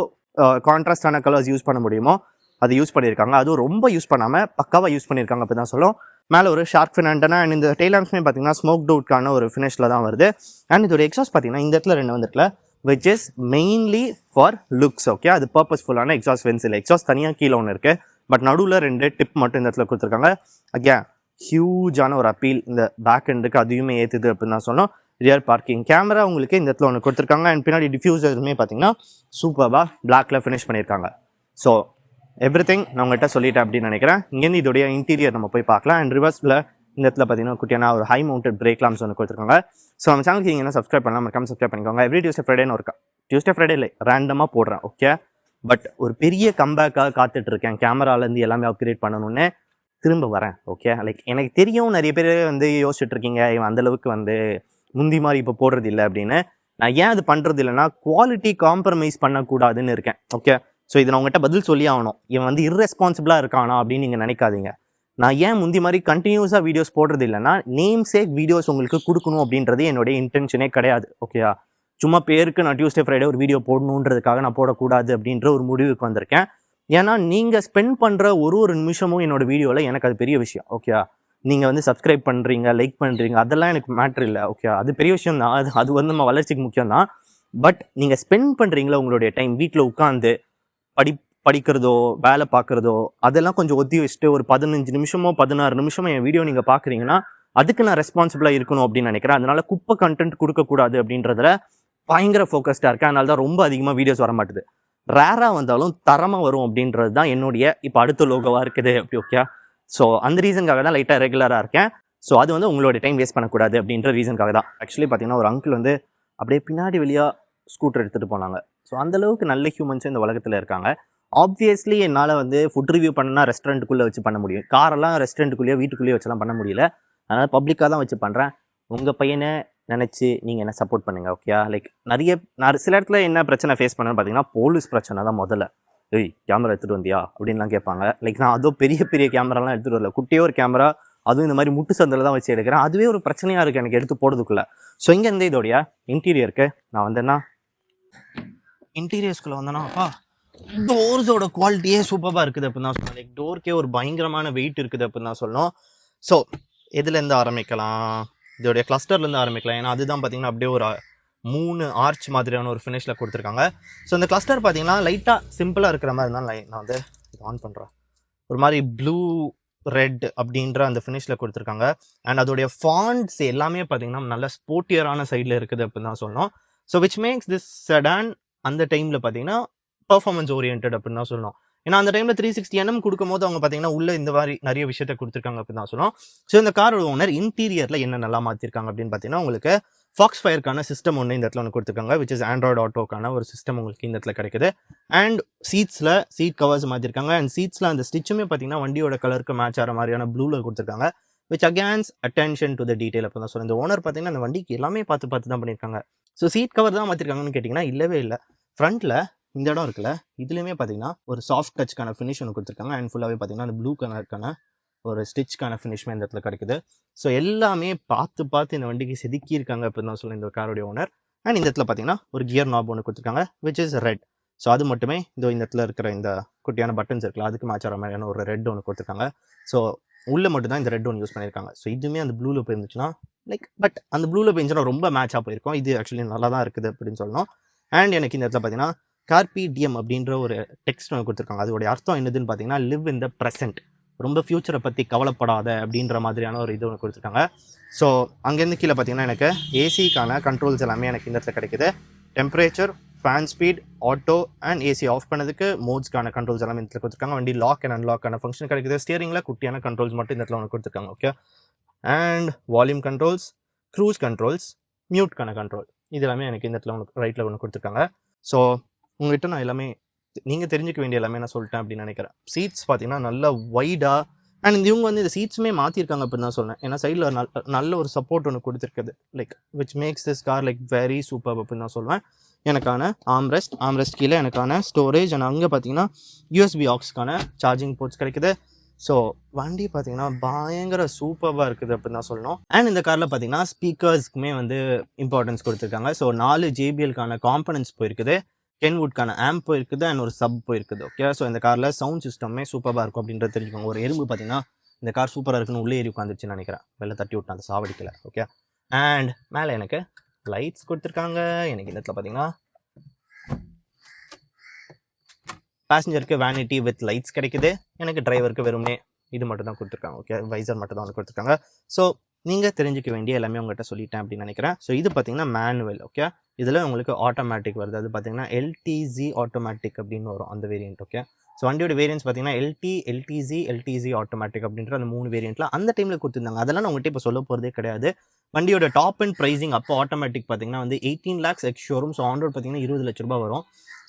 Speaker 1: கான்ட்ராஸ்டான கலர்ஸ் யூஸ் பண்ண முடியுமோ அது யூஸ் பண்ணியிருக்காங்க. அதுவும் ரொம்ப யூஸ் பண்ணாமல் பக்காவாக யூஸ் பண்ணியிருக்காங்க அப்படி தான் சொல்லும். மேலே ஒரு ஷார்க் ஃபின் ஆண்டனா. அண்ட் இந்த டெய்ல் லேம்ப்ஸ்மே பார்த்தீங்கன்னா ஸ்மோக் டவுட்கான ஒரு ஃபினிஷில் தான் வருது. அண்ட் இதோட எக்ஸாஸ்ட் பார்த்தீங்கன்னா இந்த இடத்துல 2 வந்துருக்குல, which is mainly for looks. Okay, அது பர்பஸ்ஃபுல்லான எக்ஸாஸ்ட் வென்ஸ் இல்லை. எக்ஸாஸ்ட் தனியாக கீழே ஒன்று இருக்குது, பட் நடுவில் 2 டிப் மட்டும் இந்த இடத்துல கொடுத்துருக்காங்க. அகேன் ஹியூஜான ஒரு அப்பீல் இந்த பேக் எண்டுக்கு, அதையுமே ஏற்றுது அப்படின்னு தான் சொன்னோம். ரியர் பார்க்கிங் கேமரா உங்களுக்கு இந்த இடத்துல ஒன்று கொடுத்துருக்காங்க. அண்ட் பின்னாடி டிஃப்யூசருமே பார்த்தீங்கன்னா சூப்பராக பிளாக்ல ஃபினிஷ் பண்ணியிருக்காங்க. ஸோ எவ்ரி திங் நான் உங்கள்கிட்ட சொல்லிட்டேன் அப்படின்னு நினைக்கிறேன். இங்கேருந்து இதோடைய இன்டீரியர் நம்ம போய் பார்க்கலாம். அண்ட் ரிவர்ஸில் இந்த இடத்துல பார்த்தீங்கன்னா குட்டியான ஒரு ஹை மவுண்டட் பிரேக் லாம்ப்ஸ் ஒன்று கொடுத்துருக்காங்க. ஸோ நம்ம சேனலுக்கு நீங்கள் என்ன சப்ஸ்கிரைப் பண்ணலாம், மறக்காம சப்ஸ்கிரைப் பண்ணிக்கோங்க. எவ்ரி டியூஸ்டே ஃப்ரைடேன்னு இருக்கா, டியூஸ்டே ஃப்ரைடே இல்லை, ரேண்டமாக போடுறேன். ஓகே, பட் ஒரு பெரிய கம்பேக்காக காத்துட்டு இருக்கேன், கேமராலேருந்து எல்லாமே அப்கிரேட் பண்ணணும்னு திரும்ப வரேன். ஓகே, லைக் எனக்கு தெரியும் நிறைய பேர் வந்து யோசிச்சுட்டு இருக்கீங்க, இவன் அந்தளவுக்கு வந்து முந்தி மாதிரி இப்போ போடுறது இல்லை அப்படின்னு. நான் ஏன் அது பண்ணுறது இல்லைன்னா குவாலிட்டி காம்ப்ரமைஸ் பண்ணக்கூடாதுன்னு இருக்கேன். ஓகே, ஸோ இதை நான் உங்கள்கிட்ட பதில் சொல்லி ஆகணும். இவன் வந்து இர்ரெஸ்பான்சிபிளாக இருக்கானா அப்படின்னு நீங்கள் நினைக்காதீங்க. நான் ஏன் முந்தி மாதிரி கண்டினியூஸாக வீடியோஸ் போடுறது இல்லைன்னா, நேம் சேக் வீடியோஸ் உங்களுக்கு கொடுக்கணும் அப்படின்றது என்னுடைய இன்டென்ஷனே கிடையாது. ஓகேயா, சும்மா பேருக்கு நான் டியூஸ்டே ஃப்ரைடே ஒரு வீடியோ போடணுன்றதுக்காக நான் போடக்கூடாது அப்படின்ற ஒரு முடிவுக்கு வந்திருக்கேன். ஏன்னா நீங்கள் ஸ்பெண்ட் பண்ணுற ஒரு நிமிஷமும் என்னோட வீடியோவில் எனக்கு அது பெரிய விஷயம். ஓகே, நீங்கள் வந்து சப்ஸ்கிரைப் பண்ணுறீங்க, லைக் பண்ணுறீங்க, அதெல்லாம் எனக்கு மேட்ரு இல்லை. ஓகே, அது பெரிய விஷயம் தான், அது வந்து நம்ம வளர்ச்சிக்கு முக்கியம் தான். பட் நீங்கள் ஸ்பெண்ட் பண்ணுறீங்களா உங்களுடைய டைம் வீட்டில் உட்காந்து படிக்கிறதோ வேலை பார்க்குறதோ அதெல்லாம் கொஞ்சம் ஒத்தி வச்சுட்டு ஒரு 15 நிமிஷமோ 16 நிமிஷமோ என் வீடியோ நீங்கள் பார்க்குறீங்கன்னா அதுக்கு நான் ரெஸ்பான்சிபிளாக இருக்கணும் அப்படின்னு நினைக்கிறேன். அதனால குப்பை கண்டென்ட் கொடுக்கக்கூடாது அப்படின்றதுல பயங்கர ஃபோக்கஸ்டாக இருக்கேன். அதனால தான் ரொம்ப அதிகமாக வீடியோஸ் வர மாட்டுது. ரேராக வந்தாலும் தரமாக வரும் அப்படின்றது தான் என்னுடைய இப்போ அடுத்த லோகோவாக இருக்குது அப்படி. ஓகே, ஸோ அந்த ரீசனுக்காக தான் லைட்டாக ரெகுலராக இருக்கேன். ஸோ அது வந்து உங்களோட டைம் வேஸ்ட் பண்ணக்கூடாது அப்படின்ற ரீசனுக்காக தான். ஆக்சுவலி பார்த்தீங்கன்னா ஒரு அங்கிள் வந்து அப்படியே பின்னாடி வெளியாக ஸ்கூட்டர் எடுத்துகிட்டு போனாங்க. ஸோ அந்தளவுக்கு நல்ல ஹியூமன்ஸும் இந்த உலகத்தில் இருக்காங்க. ஆப்வியஸ்லி என்னால் வந்து ஃபுட் ரிவ்யூ பண்ணா ரெஸ்டாரண்ட்டுக்குள்ளே வச்சு பண்ண முடியும், காரெல்லாம் ரெஸ்டாரண்ட்டுக்குள்ளேயோ வீட்டுக்குள்ளேயே வச்சுலாம் பண்ண முடியல. அதனால் பப்ளிக்காக தான் வச்சு பண்ணுறேன். உங்கள் பையனை நினச்சி நீங்கள் என்ன சப்போர்ட் பண்ணுங்கள். ஓகே, லைக் சில இடத்துல என்ன பிரச்சனை ஃபேஸ் பண்ணேன்னு பார்த்தீங்கன்னா போலீஸ் பிரச்சனை தான் முதல்ல. ஏய் கேமரா எடுத்துகிட்டு வந்தியா அப்படின்லாம் கேட்பாங்க. லைக் நான் அதுவும் பெரிய பெரிய கேமராலாம் எடுத்துகிட்டு வரல, குட்டியே ஒரு கேமரா, அதுவும் இந்த மாதிரி முட்டு சந்தில் தான் வச்சு எடுக்கிறேன். அதுவே ஒரு பிரச்சனையாக இருக்குது எனக்கு எடுத்து போடுறதுக்குள்ளே. ஸோ இங்கேருந்து இதோடைய இன்டீரியருக்கு நான் வந்தேன்னா, இன்டீரியர்ஸ்குள்ளே வந்தேன்னா டோர்ஸோட குவாலிட்டியே சூப்பராக இருக்குது அப்படின்னு தான் சொல்லணும். லைக் டோருக்கே ஒரு பயங்கரமான வெயிட் இருக்குது அப்படின்னு தான் சொல்லணும். ஸோ எதுலேருந்து ஆரம்பிக்கலாம், இதோடைய கிளஸ்டர்லேருந்து ஆரம்பிக்கலாம். ஏன்னா அதுதான் பார்த்தீங்கன்னா அப்படியே ஒரு 3 ஆர்ச் மாதிரியான ஒரு ஃபினிஷில் கொடுத்துருக்காங்க. ஸோ இந்த கிளஸ்டர் பார்த்தீங்கன்னா லைட்டாக சிம்பிளாக இருக்கிற மாதிரி இருந்தால் நான் வந்து ஆன் பண்ணுறேன். ஒரு மாதிரி ப்ளூ ரெட் அப்படின்ற அந்த ஃபினிஷில் கொடுத்துருக்காங்க. அண்ட் அதோடைய ஃபாண்ட்ஸ் எல்லாமே பார்த்தீங்கன்னா நல்ல ஸ்போர்ட்டியரான சைடில் இருக்குது அப்படின்னு தான் சொல்லணும். So which makes this sedan அந்த டைமில் பார்த்தீங்கன்னா பர்ஃபார்மன்ஸ் ஓரியன்ட் அப்படின்னு தான் சொல்லணும். ஏன்னா அந்த டைமில் 360nm கொடுக்கும் போது அவங்க பார்த்தீங்கன்னா உள்ள இந்த மாதிரி நிறைய விஷயத்த கொடுத்துருக்காங்க அப்படின்னு தான் சொல்லணும். ஸோ இந்த காரோட ஓனர் இன்டீரியரில் என்ன நல்லா மாற்றிருக்காங்க அப்படின்னு பார்த்தீங்கன்னா, உங்களுக்கு ஃபாக்ஸ்ஃபயருக்கான சிஸ்டம் ஒன்று இந்த இடத்துல ஒன்று கொடுத்துருக்காங்க, விச் இஸ் ஆண்ட்ராய்டு ஆட்டோக்கான ஒரு சிஸ்டம் உங்களுக்கு இந்த இடத்துல கிடைக்குது. அண்ட் சீட்ஸில் சீட் கவர்ஸ் மாற்றிருக்காங்க. அண்ட் சீட்ஸில் அந்த ஸ்டிச்சுமே பார்த்தீங்கன்னா வண்டியோட கலருக்கு மேட்ச் ஆகிற மாதிரியான ப்ளூவில் கொடுத்துருக்காங்க, which against attention to the detail அப்போ தான் சொல்லுங்கள். இந்த ஓனர் பார்த்தீங்கன்னா அந்த வண்டிக்கு எல்லாமே பார்த்து தான் பண்ணியிருக்காங்க. ஸோ சீட் கவர் தான் மாற்றிருக்காங்கன்னு கேட்டிங்கன்னா இல்லவே இல்லை. ஃப்ரண்ட்டில் இந்த இடம் இருக்குல்ல, இதுலேயுமே பார்த்தீங்கன்னா ஒரு சாஃப்ட் டச்க்கான ஃபினிஷ் ஒன்று கொடுத்துருக்காங்க. அண்ட் ஃபுல்லாகவே பார்த்தீங்கன்னா அந்த ப்ளூ கலருக்கான ஒரு ஸ்டிச்க்கான ஃபினிஷ்மே இந்த இடத்துல கிடைக்குது. ஸோ எல்லாமே பார்த்து இந்த வண்டிக்கு செதுக்கியிருக்காங்க அப்படின்னு தான் சொல்லி இந்த காரோடைய ஓனர். அண்ட் இந்த இடத்துல பார்த்தீங்கன்னா ஒரு கியர் நாப் ஒன்று கொடுத்துருக்காங்க, விச் இஸ் ரெட். ஸோ அது மட்டுமே இந்த இடத்துல இருக்கிற இந்த குட்டியான பட்டன்ஸ் இருக்குல்ல, அதுக்கு மேட்ச் ஆகிற மாதிரியான ஒரு ரெட் ஒன்று கொடுத்துருக்காங்க. ஸோ உள்ளே மட்டும் தான் இந்த ரெட் ஒன்று யூஸ் பண்ணியிருக்காங்க. ஸோ இதுவுமே அந்த ப்ளூவில் போயிருந்துச்சுன்னா லைக், பட் அந்த ப்ளூவில் போயிருந்துச்சுன்னா ரொம்ப மேட்சாக போயிருக்கும். இது ஆக்சுவலி நல்லா தான் இருக்குது அப்படின்னு சொல்லணும். அண்ட் எனக்கு இந்த இடத்துல பார்த்தீங்கன்னா கார்பி டிஎம் அப்படின்ற ஒரு டெக்ஸ்ட் ஒன்று கொடுத்துருக்காங்க. அதோடைய அர்த்தம் என்னதுன்னு பார்த்தீங்கன்னா லிவ் இன் த ப்ரெசென்ட், ரொம்ப ஃபியூச்சரை பற்றி கவலைப்படாத அப்படின்ற மாதிரியான ஒரு இது ஒன்று கொடுத்துருக்காங்க. ஸோ அங்கேருந்து கீழே பார்த்தீங்கன்னா எனக்கு ஏசிக்கான கண்ட்ரோல்ஸ் எல்லாமே எனக்கு இந்த இடத்துல கிடைக்குது. Temperature, fan speed, auto and AC off பண்ணதுக்கு மோட்ஸ்க்கான கண்ட்ரோல்ஸ் எல்லாமே இந்த இடத்துல கொடுத்துருக்காங்க. வண்டி லாக் அண்ட் அன்லாக்கான ஃபங்க்ஷன் கிடைக்குது. ஸ்டியரிங்கில் குட்டியான கண்ட்ரோல்ஸ் மட்டும் இந்த இடத்துல ஒன்று கொடுத்துருக்காங்க. Okay, and volume controls, cruise controls, மியூட்கான கண்ட்ரோல், இது எல்லாமே எனக்கு இந்த இடத்துல ஒன்று ரைட்டில் ஒன்று கொடுத்துருக்காங்க. ஸோ உங்கள்கிட்ட நான் எல்லாமே நீங்கள் தெரிஞ்சுக்க வேண்டிய எல்லாமே நான் சொல்லிட்டேன் அப்படின்னு நினைக்கிறேன். சீட்ஸ் பார்த்தீங்கன்னா நல்லா வைடாக, அண்ட் இவங்க வந்து இந்த சீட்ஸுமே மாற்றிருக்காங்க அப்படின்னு தான் சொன்னேன். ஏன்னா சைடில் நல்ல ஒரு சப்போர்ட் ஒன்று கொடுத்துருக்குது, like which makes this car like very super அப்படின்னு தான் சொல்லுவேன். எனக்கான ஆம்ரெஸ்ட் கீழே எனக்கான ஸ்டோரேஜ், அண்ட் அங்கே பார்த்தீங்கன்னா யூஎஸ்பி ஆக்ஸ்க்கான சார்ஜிங் போர்ட்ஸ் கிடைக்குது. ஸோ வண்டி பார்த்தீங்கன்னா பயங்கர சூப்பராக இருக்குது அப்படின்னு தான் சொல்லணும். அண்ட் இந்த காரில் பார்த்தீங்கன்னா ஸ்பீக்கர்ஸ்க்குமே வந்து இம்பார்ட்டன்ஸ் கொடுத்துருக்காங்க. ஸோ 4 JBLக்கான காம்பனன்ட்ஸ் போயிருக்குது, கென்வுட்கான ஆம்ப் போயிருக்குது, அண்ட் ஒரு சப் போயிருக்குது. ஓகே, ஸோ இந்த காரில் சவுண்ட் சிஸ்டமே சூப்பராக இருக்கும் அப்படின்றது தெரிஞ்சுக்கோங்க. ஒரு எறும்பு பார்த்தீங்கன்னா இந்த கார் சூப்பராக இருக்குன்னு உள்ளே ஏறி உட்காந்துச்சுன்னு நினைக்கிறேன், வெளில தட்டி விட்டு அந்த சாவடிக்கல. ஓகே, அண்ட் மேலே எனக்கு லைட்ஸ் கொடுத்துருக்காங்க. எனக்கு இந்த இடத்துல பார்த்தீங்கன்னா பேசஞ்சருக்கு வேனிட்டி வித் லைட்ஸ் கிடைக்குது, எனக்கு டிரைவருக்கு வெறுமே இது மட்டும் தான் கொடுத்துருக்காங்க. ஓகே, வைசர் மட்டும் தான் வந்து கொடுத்துருக்காங்க. ஸோ நீங்கள் தெரிஞ்சிக்க வேண்டிய எல்லாமே உங்கள்கிட்ட சொல்லிட்டேன் அப்படின்னு நினைக்கிறேன். ஸோ இது பார்த்தீங்கன்னா மேனுவல். ஓகே, இதில் உங்களுக்கு ஆட்டோமேட்டிக் வருது, அது பார்த்தீங்கன்னா LTZ ஆட்டோமேட்டிக் அப்படின்னு வரும் அந்த வேரியன்ட். ஓகே, ஸோ வண்டியோட வேரியன்ஸ் பார்த்தீங்கன்னா LTZ ஆட்டோமேட்டிக் அப்படின்ற அந்த 3 வேரியண்ட்டில் அந்த டைமில் கொடுத்துருந்தாங்க. அதெல்லாம் நான் உங்கள்கிட்ட இப்போ சொல்ல போகிறதே கிடையாது. வண்டியோட டாப் அண்ட் ப்ரைஸிங் அப்போ ஆட்டோமேட்டிக் பார்த்தீங்கன்னா வந்து 18 lakhs X showroom. So on road பார்த்தீங்கன்னா 20 லட்ச ரூபா வரும்.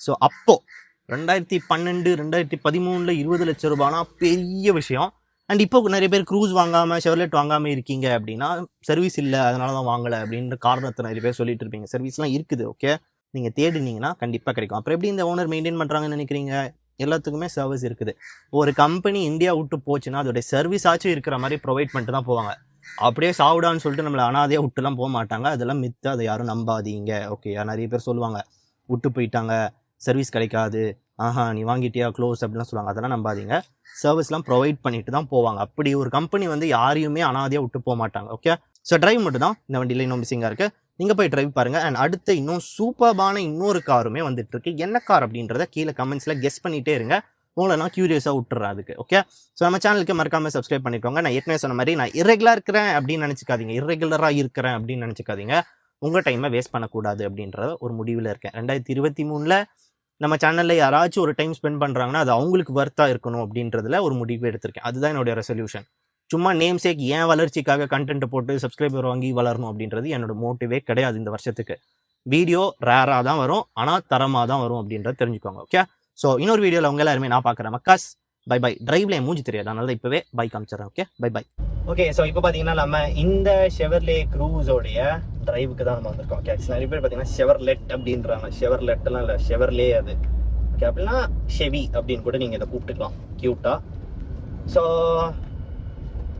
Speaker 1: ஸோ அப்போது 2012 2013 20 லட்ச ரூபானா பெரிய விஷயம். அண்ட் இப்போ நிறைய பேர் க்ரூஸ் வாங்காமல் ஷெவர்லெட் வாங்காமல் இருக்கீங்க அப்படின்னா சர்வீஸ் இல்லை அதனால தான் வாங்கலை அப்படின்ற காரணத்தை நிறைய பேர் சொல்லிட்டு இருப்பீங்க. சர்வீஸ்லாம் இருக்குது. ஓகே, நீங்கள் தேடினீங்கன்னா கண்டிப்பாக கிடைக்கும். அப்புறம் எப்படி இந்த ஓனர் மெயின்டைன் பண்ணுறாங்கன்னு நினைக்கிறீங்க? எல்லாத்துக்குமே சர்வீஸ் இருக்குது. ஒரு கம்பெனி இந்தியா விட்டு போச்சுன்னா அதோடைய சர்வீஸ் ஆச்சும் இருக்கிற மாதிரி ப்ரொவைட் பண்ணிட்டு தான் போவாங்க. அப்படியே சாப்பிடான்னு சொல்லிட்டு நம்மளை அனாதையாக விட்டுலாம் போக மாட்டாங்க. அதெல்லாம் மித்து, அதை யாரும் நம்பாதீங்க. ஓகே, நிறைய பேர் சொல்லுவாங்க விட்டு போயிட்டாங்க, சர்வீஸ் கிடைக்காது, நீ வாங்கிட்டியா க்ளோஸ் அப்படிலாம் சொல்லுவாங்க. அதெல்லாம் நம்பாதீங்க. சர்வீஸ்லாம் ப்ரொவைட் பண்ணிட்டு தான் போவாங்க. அப்படி ஒரு கம்பெனி வந்து யாரையுமே அனாதையாக விட்டு போக மாட்டாங்க. ஓகே, ஸோ டிரைவ் மட்டும் தான் இந்த வண்டியில் இன்னும் மிஸ்ஸிங்காக இருக்குது. நீங்கள் போய் டிரைவ் பாருங்கள். அண்ட் அடுத்து இன்னும் சூப்பர்பான இன்னொரு காருமே வந்துட்டு இருக்கு. என்ன கார் அப்படின்றத கீழே கமெண்ட்ஸில் கெஸ் பண்ணிகிட்டே இருங்க. உங்களை நான் க்யூரியஸாக விட்டுறேன் அதுக்கு. ஓகே, ஸோ நம்ம சேனலுக்கு மறக்காமல் சப்ஸ்கிரைப் பண்ணிக்கோங்க. நான் ஏற்கனவே சொன்ன மாதிரி நான் இரெகுலராக இருக்கிறேன் அப்படின்னு நினச்சிக்காதீங்க. உங்கள் டைமை வேஸ்ட் பண்ணக்கூடாது அப்படின்ற ஒரு முடிவில் இருக்கேன். 2023 நம்ம சேனலில் யாராச்சும் ஒரு டைம் ஸ்பெண்ட் பண்ணுறாங்கன்னா அது அவங்களுக்கு வர்த்தாக இருக்கணும் அப்படின்றதுல ஒரு முடிவு எடுத்திருக்கேன். அதுதான் என்னுடைய ரெசல்யூஷன். சும்மா நேம் சேக் ஏன் வளர்ச்சிக்காக கண்டென்ட் போட்டு சப்ஸ்கிரைபர் வாங்கி வளரணும் அப்படின்றது என்னோட மோட்டிவே கிடையாது. இந்த வருஷத்துக்கு வீடியோ ரேராக தான் வரும், ஆனால் தரமாக தான் வரும் அப்படின்றத தெரிஞ்சுக்கோங்க. ஓகே, ஸோ இன்னொரு வீடியோவில் உங்க எல்லாருமே நான் பார்க்குறேன். Macaws by by. டிரைவ்ல மூஞ்சி தெரியாது, அதனால தான் இப்போவே பை காமிச்சிடறேன். Okay, bye bye. Okay, so இப்போ பார்த்தீங்கன்னா நம்ம இந்த ஷெவர்லே க்ரூஸோடைய டிரைவுக்கு தான் நம்ம வந்திருக்கோம். ஓகே, நிறைய பேர் பார்த்தீங்கன்னா ஷெவர்லெட் அப்படின்றாங்க. ஷெவர்லெட்லாம் இல்லை, ஷெவர்லே அது. ஓகே, அப்படின்னா ஷெவி அப்படின்னு கூட நீங்கள் இதை கூப்பிட்டுக்கலாம் க்யூட்டாக. ஸோ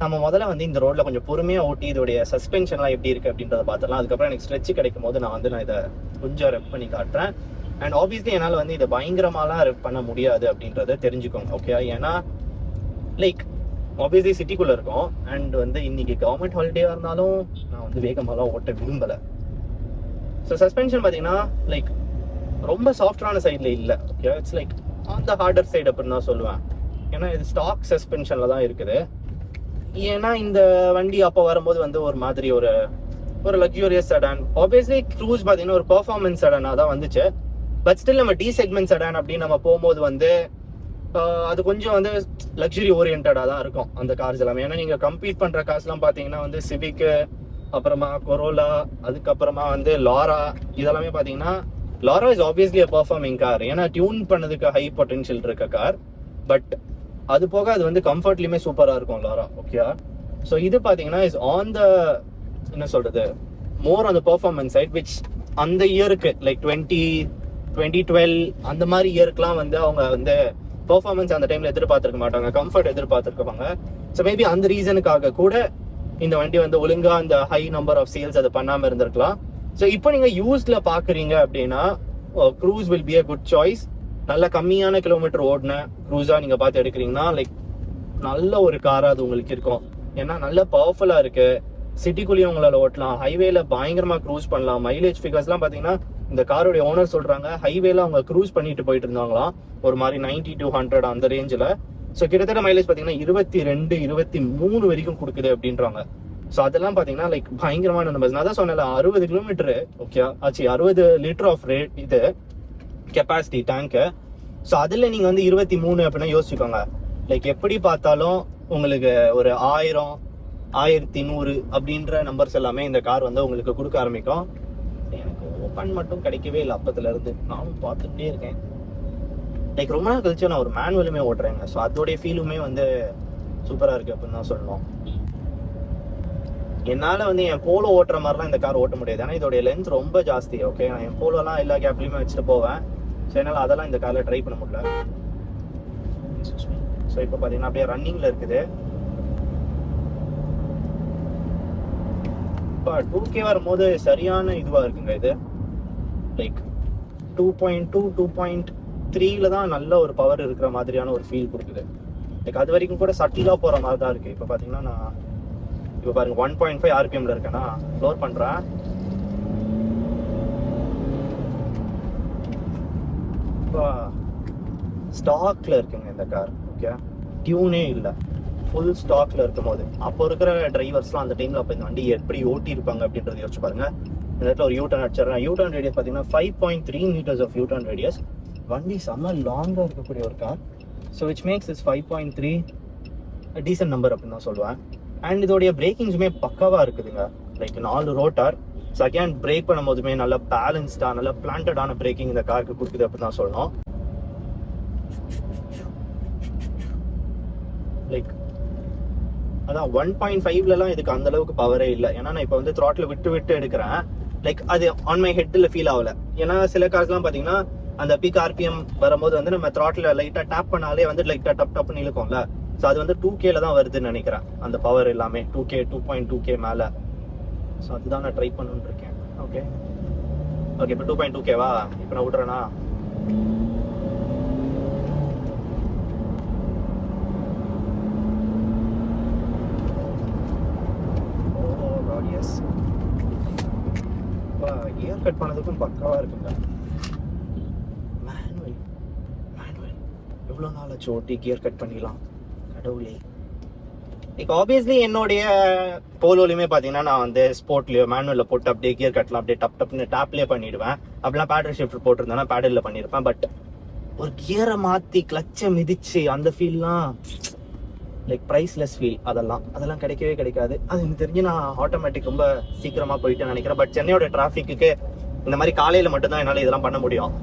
Speaker 1: நம்ம முதல்ல வந்து இந்த ரோட்டில் கொஞ்சம் பொறுமையாக ஓட்டி இதோடைய சஸ்பென்ஷன்லாம் எப்படி இருக்குது அப்படின்றத பார்த்துலாம். அதுக்கப்புறம் எனக்கு ஸ்ட்ரெச் கிடைக்கும் போது நான் இதை கொஞ்சம் ரெப் பண்ணி காட்டுறேன். அண்ட் ஆப்வியஸ்லி என்னால் வந்து இதை பயங்கரமாலாம் ரெப் பண்ண முடியாது அப்படின்றத தெரிஞ்சுக்கோங்க. ஓகே, ஏன்னா லைக் ஆப்வியஸ்லி சிட்டிக்குள்ளே இருக்கும். அண்ட் வந்து இன்னைக்கு கவர்மெண்ட் ஹாலிடேவாக இருந்தாலும் நான் வந்து வேகமாலாம் ஓட்ட விரும்பலை. ஸோ சஸ்பென்ஷன் பார்த்தீங்கன்னா லைக் ரொம்ப சாஃப்டான சைடில் இல்லை. Okay, it's like on the harder side அப்படின்னு தான் சொல்லுவேன். ஏன்னா இது ஸ்டாக் சஸ்பென்ஷனில் தான் இருக்குது. ஏன்னா இந்த வண்டி அப்போ வரும்போது வந்து ஒரு மாதிரி ஒரு லக்ஸூரியஸ் செடான். ஆப்வியஸ்லி க்ரூஸ் பார்த்தீங்கன்னா ஒரு பெர்ஃபார்மன்ஸ் செடானாக தான் வந்துச்சு. பட் ஸ்டில் நம்ம டி செக்மெண்ட் செடான் அப்படின்னு நம்ம போகும்போது வந்து அது கொஞ்சம் வந்து லக்ஸுரி ஓரியன்டாக தான் இருக்கும் அந்த கார்ஸ் எல்லாமே. ஏன்னா நீங்கள் கம்பீட் பண்ணுற கார்ஸ்லாம் பார்த்தீங்கன்னா வந்து சிவிக்கு, அப்புறமா கொரோலா, அதுக்கப்புறமா வந்து லாரா, இதெல்லாமே பார்த்தீங்கன்னா Laura is obviously a performing car. ஏன்னா டியூன் பண்ணதுக்கு ஹை பொட்டென்ஷியல் இருக்க கார். பட் அது போக அது வந்து கம்ஃபர்ட்லியுமே சூப்பராக இருக்கும் லாரா. ஓகே, ஸோ இது பார்த்தீங்கன்னா இஸ் ஆன் த என்ன சொல்கிறது more on the performance side, which அந்த இயருக்கு லைக் 2012 அந்த மாதிரி இயருக்குலாம் வந்து அவங்க வந்து பெர்ஃபார்மன்ஸ் அந்த டைமில் எதிர்பார்த்துருக்க மாட்டாங்க, கம்ஃபர்ட் எதிர்பார்த்துருப்பாங்க. ஸோ மேபி அந்த ரீசனுக்காக கூட இந்த வண்டி வந்து ஒழுங்காக அந்த ஹை நம்பர் ஆஃப் சேல்ஸ் அதை பண்ணாமல் இருந்திருக்கலாம். ஸோ இப்போ நீங்கள் யூஸ்டில் பார்க்குறீங்க அப்படின்னா cruise will be a good choice. நல்ல கம்மியான கிலோமீட்டர் ஓடின க்ரூஸாக நீங்கள் பார்த்து எடுக்கிறீங்கன்னா லைக் நல்ல ஒரு காராக அது உங்களுக்கு இருக்கும். ஏன்னா நல்ல பவர்ஃபுல்லாக இருக்குது. சிட்டிக்குள்ளேயும் உங்களால் ஓட்டலாம், ஹைவேல பயங்கரமாக க்ரூஸ் பண்ணலாம். மைலேஜ் ஃபிகர்ஸ்லாம் பார்த்தீங்கன்னா இந்த காரோடைய ஓனர் சொல்கிறாங்க ஹைவேல அவங்க க்ரூஸ் பண்ணிட்டு போயிட்டு இருந்தாங்களாம் ஒரு மாதிரி 90 to 100 அந்த ரேஞ்சில். ஸோ கிட்டத்தட்ட மைலேஜ் பார்த்தீங்கன்னா 22 23 வரைக்கும் கொடுக்குது அப்படின்றாங்க. ஸோ அதெல்லாம் பார்த்தீங்கன்னா லைக் பயங்கரமான நம்பர்ஸ். நான் தான் சொன்னேன் 60 கிலோமீட்டரு ஓகே ஆச்சு, 60 லிட்டர் ஆஃப் ரேட் இது கெப்பாசிட்டி டேங்க்கு. ஸோ அதில் நீங்கள் வந்து 23 அப்படின்னா யோசிச்சுக்கோங்க. லைக் எப்படி பார்த்தாலும் உங்களுக்கு ஒரு 1000 1100 அப்படின்ற நம்பர்ஸ் எல்லாமே இந்த கார் வந்து உங்களுக்கு கொடுக்க ஆரம்பிக்கும். எனக்கு ஓப்பன் மட்டும் கிடைக்கவே இல்லை அப்பத்துல இருந்து. நானும் பார்த்துட்டே இருக்கேன். லைக் ரொம்ப நாள் கழிச்சு நான் ஒரு மேனுவலுமே ஓட்டுறேங்க. ஸோ அதோடைய ஃபீலுமே வந்து சூப்பராக இருக்குது அப்படின்னு தான் சொல்லணும். என்னால் வந்து என் போலோ ஓட்டுற மாதிரிலாம் இந்த கார் ஓட்ட முடியாது. ஏன்னா இதோடைய லென்த் ரொம்ப ஜாஸ்தி. ஓகே, நான் என் போலோலாம் எல்லா கேப்லையுமே வச்சுட்டு போவேன். ஸோ என்னால் அதெல்லாம் இந்த காரில் ட்ரை பண்ண முடியல. ஸோ இப்போ பார்த்தீங்கன்னா அப்படியே ரன்னிங்கில் இருக்குது. இப்போ 2K வரும்போது சரியான இதுவாக இருக்குங்க இது. லைக் 2.2 2.3ல தான் நல்ல ஒரு பவர் இருக்கிற மாதிரியான ஒரு ஃபீல் கொடுக்குது. லைக் அது வரைக்கும் கூட சட்டிலாக போகிற மாதிரி தான் இருக்குது. இப்போ பார்த்தீங்கன்னா நான் இப்போ பாருங்க 1.5 RPMல இருக்கேன்னா ஃப்ளோர் பண்ணுறேன். இப்போ ஸ்டாக்ல இருக்குங்க இந்த கார். ஓகே, டியூனே இல்லை, ஃபுல் ஸ்டாக்ல இருக்கும் போது அப்போ இருக்கிற டிரைவர்ஸ்லாம் அந்த டைம்ல அப்போ இந்த வண்டி எப்படி ஓட்டி இருப்பாங்க அப்படின்றத யோசிச்சு பாருங்க. இந்த இடத்துல ஒரு யூட்டர்ன் அடிச்சிடறேன். யூட்டர்ன் ரேடியஸ் பார்த்தீங்கன்னா 5.3 meters ஆஃப் யூட்டர்ன் ரேடியஸ். வண்டி செம்ம லாங்காக இருக்கக்கூடிய ஒரு கார். So which makes is 5.3 decent number அப்படின்னு தான் சொல்லுவேன். அண்ட் இதோடைய பிரேக்கிங்ஸுமே பக்காவாக இருக்குதுங்க. Like 4 rotor. So again brake பண்ணும் போதுமே நல்ல பேலன்ஸ்டாக நல்ல பிளான்டடான பிரேக்கிங் இந்த காருக்கு கொடுக்குது அப்படின்னு தான் சொல்லணும். லைக் அதான் 1.5லலாம் இதுக்கு அந்த அளவுக்கு பவரே இல்லை. ஏன்னா நான் இப்போ வந்து த்ராட்டில் விட்டு எடுக்கிறேன். லைக் அது ஆன் மை ஹெட்டில் ஃபீல் ஆகல. ஏன்னா சில கார்ஸ்லாம் பார்த்தீங்கன்னா அந்த பீக் RPM வரும்போது வந்து நம்ம த்ராட்டில் லைட்டாக டேப் பண்ணாலே வந்து லைட்டாக டப்னு இழுக்கும்ல. ஸோ அது வந்து 2Kல தான் வருதுன்னு நினைக்கிறேன். அந்த பவர் எல்லாமே 2K 2.2K மேலே. ஸோ அதுதான் நான் ட்ரை பண்ணணுன்னு இருக்கேன். ஓகே இப்போ 2.2Kவா? இப்போ நான் விட்றேன்னா கியர் கட் பண்ணதுக்கும் பக்காவா இருக்குங்க. மேனுவல் எவ்வளோ நாள் ஆச்சு ஓட்டி கியர் கட் பண்ணிடலாம். கடவுளே. இப்போ ஆப்வியஸ்லி என்னுடைய போலோலையுமே பார்த்தீங்கன்னா நான் வந்து ஸ்போர்ட்லேயோ மேனுவலில் போட்டு அப்படியே கியர் கட்லாம் அப்படியே டப்னு டேப்லேயே பண்ணிடுவேன். அப்படிலாம் பேடல் ஷிஃப்ட் போட்டிருந்தேன்னா பேடலில் பண்ணியிருப்பேன். பட் ஒரு கியரை மாற்றி கிளச்சை மிதிச்சு அந்த ஃபீல்லாம் லைக் ப்ரைஸ்லெஸ் ஃபீல். அதெல்லாம் கிடைக்கவே கிடைக்காது. அது எனக்கு தெரிஞ்சு நான் ஆட்டோமேட்டிக் ரொம்ப சீக்கிரமாக போயிட்டேன்னு நினைக்கிறேன். பட் சென்னையோட டிராஃபிக்கு இந்த மாதிரி காலையில் மட்டும்தான் என்னால் இதெல்லாம் பண்ண முடியும்.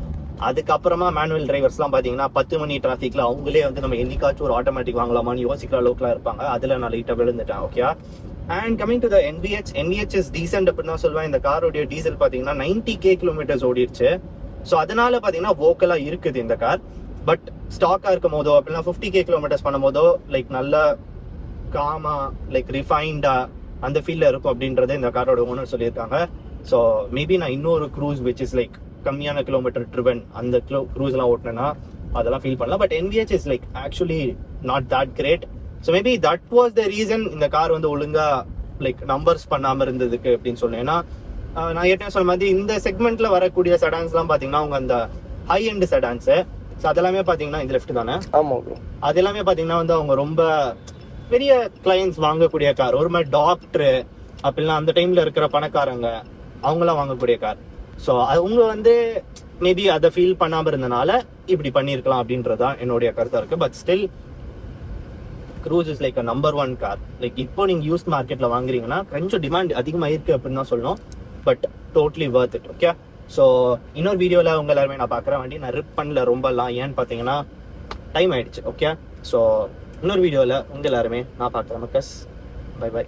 Speaker 1: அதுக்கப்புறமா மேனுவல் டிரைவர்ஸ்லாம் பார்த்தீங்கன்னா 10 மணி டிராஃபிக்ல அவங்களே வந்து நம்ம என்னைக்காச்சும் ஒரு ஆட்டோமேட்டிக் வாங்கலாமான்னு யோசிக்கிற அளவுக்குலாம் இருப்பாங்க. அதில் நான் லைட்டாக விழுந்துட்டேன். Okay, and coming to the NVH is decent அப்படின்னு தான் சொல்லுவேன். இந்த காரோடைய டீசல் பார்த்தீங்கன்னா 90K கிலோமீட்டர்ஸ் ஓடிடுச்சு. ஸோ அதனால பார்த்தீங்கன்னா வோக்கலாக இருக்குது இந்த கார். பட் ஸ்டாக்காக இருக்கும் போதோ அப்படின்னா 50K கிலோமீட்டர்ஸ் பண்ணும் போதோ லைக் நல்ல காமா லைக் ரிஃபைண்டா அந்த ஃபீல்ல இருக்கும் அப்படின்றத இந்த காரோட ஓனர் சொல்லியிருக்காங்க. ஸோ மேபி நான் இன்னொரு க்ரூஸ் விச் இஸ் லைக் கம்மியான கிலோமீட்டர் ட்ரிவன் அந்த க்ரூஸ்லாம் ஓட்டினேன்னா அதெல்லாம் ஃபீல் பண்ணலாம். But NVH is like actually not that great. So maybe that was the reason இந்த கார் வந்து ஒழுங்கா லைக் நம்பர்ஸ் பண்ணாமல் இருந்ததுக்கு அப்படின்னு சொல்லுவேன். ஏன்னா நான் ஏற்கனவே சொன்ன மாதிரி இந்த செக்மெண்ட்ல வரக்கூடிய செடான்ஸ்லாம் பார்த்தீங்கன்னா அவங்க அந்த ஹை எண்ட் செடான்ஸு. ஸோ அதெல்லாமே பார்த்தீங்கன்னா இந்த லெஃப்ட் தானே? ஆமாம். அது எல்லாமே பார்த்தீங்கன்னா வந்து அவங்க ரொம்ப பெரிய கிளைண்ட்ஸ் வாங்கக்கூடிய கார். ஒரு மாதிரி டாக்டரு அப்படின்னா அந்த டைம்ல இருக்கிற பணக்காரங்க அவங்களாம் வாங்கக்கூடிய கார். ஸோ அவங்க வந்து மேபி அதை ஃபீல் பண்ணாமல் இருந்தனால இப்படி பண்ணியிருக்கலாம் அப்படின்றதான் என்னுடைய கருத்தாக இருக்கு. But still cruise is like number 1 car. Like இப்போ நீங்கள் யூஸ் மார்க்கெட்டில் வாங்குறீங்கன்னா கொஞ்சம் டிமாண்ட் அதிகமாக இருக்கு அப்படின்னு தான் சொல்லணும். But totally worth it. Okay, so இன்னொரு வீடியோவில் உங்க எல்லாருமே நான் பார்க்குறேன். வண்டி நான் ரிப் பண்ணல ரொம்பலாம். ஏன்னு பார்த்தீங்கன்னா டைம் ஆயிடுச்சு. ஓகே, ஸோ இன்னொரு வீடியோவில் உங்க எல்லாருமே நான் பார்க்குறேன். மக்கஸ், பை பை.